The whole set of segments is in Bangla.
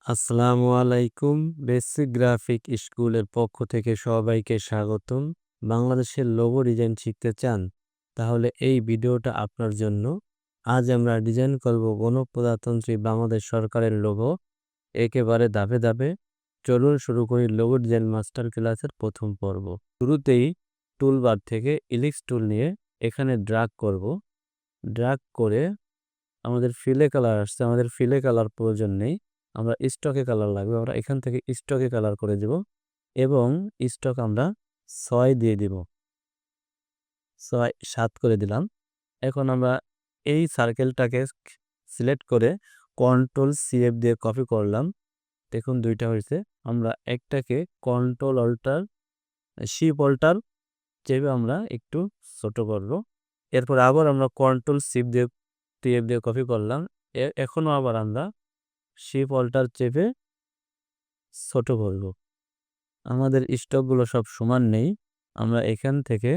আসসালামু আলাইকুম। বেসিক গ্রাফিক স্কুলের পক্ষ থেকে সবাইকে স্বাগতম। বাংলাদেশের লোগো ডিজাইন শিখতে চান? তাহলে এই ভিডিওটা আপনার জন্য। আজ আমরা ডিজাইন করব গণপ্রজাতন্ত্রী বাংলাদেশ সরকারের লোগো একেবারে ধাপে ধাপে। চলুন শুরু করি লোগো ডিজাইন মাস্টার ক্লাসের প্রথম পর্ব। শুরুতেই টুলবার থেকে ইলিপস টুল নিয়ে এখানে ড্র্যাগ করব। ড্র্যাগ করে আমাদের ফিলে কালার আসছে, আমাদের ফিলে কালার প্রয়োজন নেই, আমরা স্টকে কালার লাগবে। আমরা এখান থেকে স্টকে কালার করে দেব এবং স্টক আমরা 6 দিয়ে দিব, 7 করে দিলাম। এখন আমরা এই সার্কেলটাকে সিলেক্ট করে কন্ট্রোল CF দিয়ে কপি করলাম। দেখুন দুইটা হয়েছে। আমরা একটাকে কন্ট্রোল অল্টার শিপ অল্টার চেপে আমরা একটু ছোট করব। এরপর আবার আমরা কন্ট্রোল শিপ দিয়ে TF দিয়ে কপি করলাম। এখনও আবার আমরা শিপ অল্টার চেপে ছোট করব। আমাদের স্টকগুলো সব সমান নেই, আমরা এখান থেকে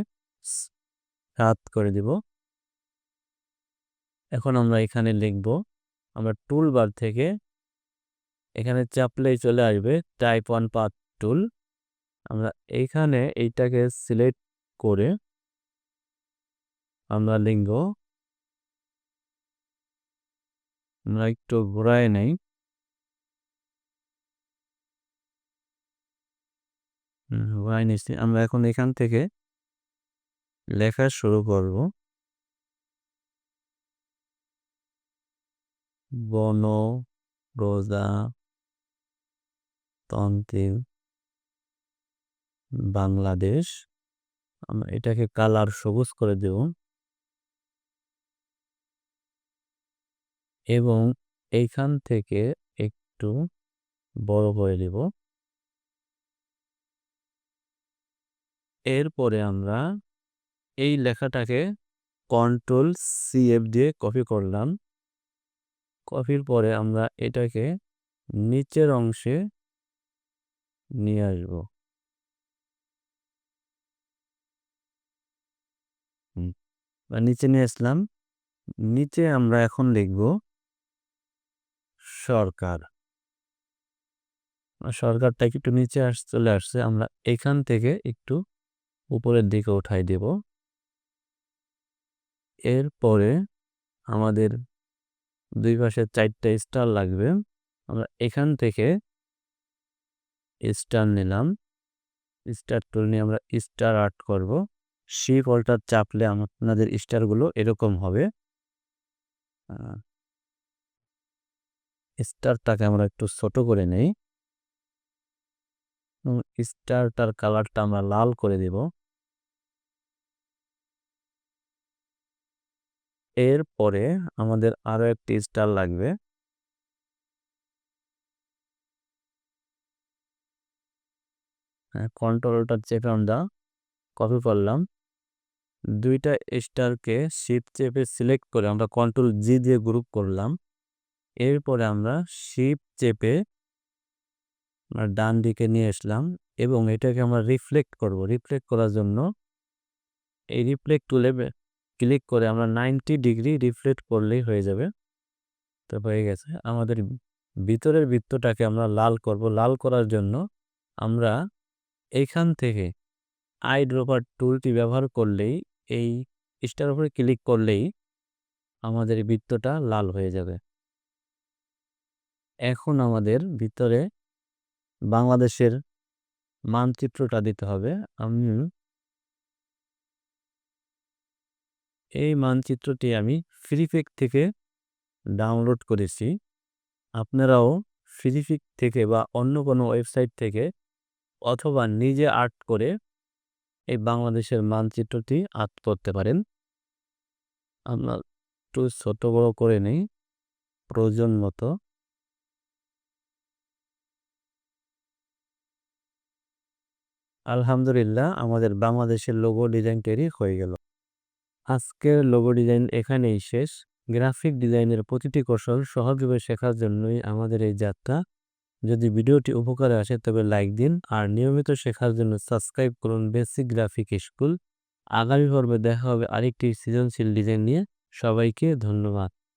7 করে দিব। এখন আমরা এখানে লিখব, আমরা টুল বার থেকে এখানে চাপলেই চলে আসবে টাইপ 1 পাথ টুল। আমরা এইখানে এইটাকে সিলেক্ট করে আমরা লিখব, আমরা একটু ঘোরায় নেই, ঘোরায় নিচ্ছি। আমরা এখন এখান থেকে লেখা শুরু করব। গণপ্রজাতন্ত্রী বাংলাদেশ। আমরা এটাকে কালার সবুজ করে দেব এবং এইখান থেকে একটু বড় করে দেব। এরপরে আমরা এই লেখাটাকে কন্ট্রোল CF দিয়ে কপি করলাম। কপির পরে আমরা এটাকে নিচের অংশে নিয়ে আসব। নিচে নিয়ে আসলাম। নিচে আমরা এখন লিখব সরকার। সরকারটা একটু নিচে চলে আসছে, আমরা এখান থেকে একটু উপরের দিকে উঠাই দেব। এরপরে আমাদের দুই পাশে 4টা স্টার লাগবে। আমরা এখান থেকে স্টার নিলাম, স্টার টুল নিয়ে আমরা স্টার আর্ট করব। শিপ অল্টার চাপলে আপনাদের স্টারগুলো এরকম হবে। স্টারটাকে আমরা একটু ছোট করে নেই, স্টারটার কালারটা আমরা লাল করে দেব। এরপরে আমাদের আরো একটি স্টার লাগবে। কন্ট্রোলটা চেপে আমরা কপি করলাম। দুইটা স্টারকে শিফট চেপে সিলেক্ট করে আমরা কন্ট্রোল G দিয়ে গ্রুপ করলাম। এরপরে আমরা শিফট চেপে আমরা ডান দিকে নিয়ে আসলাম এবং এটাকে আমরা রিফ্লেক্ট করব। রিফ্লেক্ট করার জন্য এই রিফ্লেক্ট টুলে ক্লিক করে আমরা 90 ডিগ্রি রিফ্লেক্ট করলেই হয়ে যাবে। তো হয়ে গেছে। আমাদের ভিতরের বৃত্তটাকে আমরা লাল করব। লাল করার জন্য আমরা এইখান থেকে আইড্রপার টুলটি ব্যবহার করলেই, এই স্টার উপরে ক্লিক করলেই আমাদের বৃত্তটা লাল হয়ে যাবে। এখন আমাদের ভিতরে বাংলাদেশের মানচিত্রটা দিতে হবে। আমি এই মানচিত্রটি আমি ফ্রিপিক থেকে ডাউনলোড করেছি। আপনারাও ফ্রিপিক থেকে বা অন্য কোনো ওয়েবসাইট থেকে অথবা নিজে আর্ট করে এই বাংলাদেশের মানচিত্রটি আর্ট করতে পারেন। আমরা একটু ছোট বড় করে নেই প্রয়োজন মতো। আলহামদুলিল্লাহ, আমাদের বাংলাদেশের লোগো ডিজাইন তৈরি হয়ে গেল। আজকের লোগো ডিজাইন এখানেই শেষ। গ্রাফিক ডিজাইনের প্রতিটি কৌশল সহজভাবে শেখার জন্যই আমাদের এই যাত্রা। যদি ভিডিওটি উপকারে আসে তবে লাইক দিন আর নিয়মিত শেখার জন্য সাবস্ক্রাইব করুন বেসিক গ্রাফিক স্কুল। আগামী পর্বে দেখা হবে আরেকটি সৃজনশীল ডিজাইন নিয়ে। সবাইকে ধন্যবাদ।